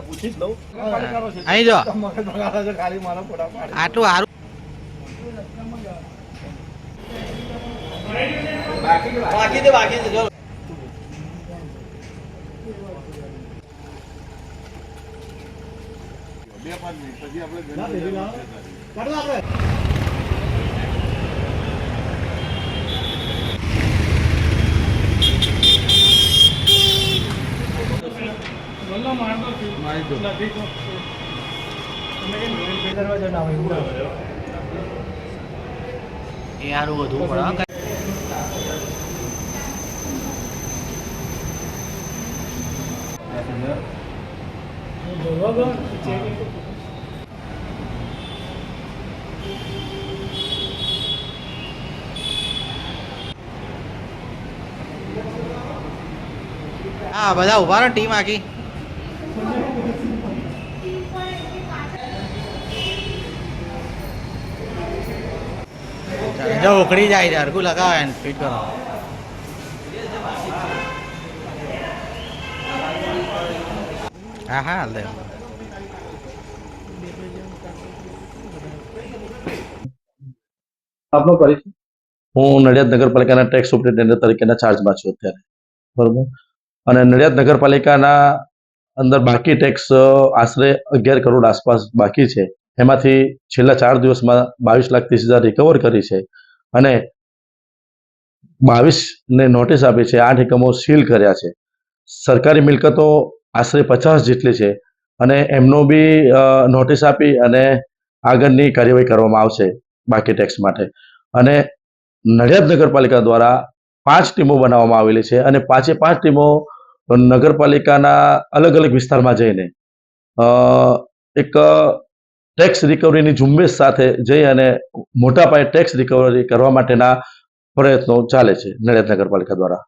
પૂછી જ લઉં અહીં જો ખાલી મારા ફોટા પાડે આટલું સારું બાકી છે ચલો બે 5 મિનિટ પછી આપણે એ સારું વધવું પડે હા બધા ઉભા રહો ટીમ આખી જો ઉખડી જાય છે હરકું લગાવે ને ફિટ કરો હા હા લે આપનો પરિચય? હું નડિયાદ નગરપાલિકાના ટેક્સ સુપ્રિન્ટેન્ડન્ટ તરીકેના ચાર્જમાં છું અત્યારે, બરોબર. અને નડિયાદ નગરપાલિકાના અંદર બાકી ટેક્સ આશરે 11 કરોડ આસપાસ બાકી છે. એમાંથી છેલ્લા 4 દિવસમાં 22,30,000 રિકવર કરી છે અને 22 ને નોટિસ આપી છે. 8 એકમો સીલ કર્યા છે. સરકારી મિલકતો આશરે 50 જેટલી છે અને એમનો બી નોટિસ આપી અને આગળની કાર્યવાહી કરવામાં આવશે બાકી ટેક્સ માટે. અને નડિયાદ નગરપાલિકા દ્વારા 5 ટીમો બનાવવામાં આવેલી છે અને 5 ટીમો નગરપાલિકાના અલગ અલગ વિસ્તારમાં જઈને એક ટેક્સ રિકવરીની ઝુંબેશ સાથે જઈ અને મોટા પાયે ટેક્સ રિકવરી કરવા માટેના પ્રયત્નો ચાલે છે નડિયાદ નગરપાલિકા દ્વારા.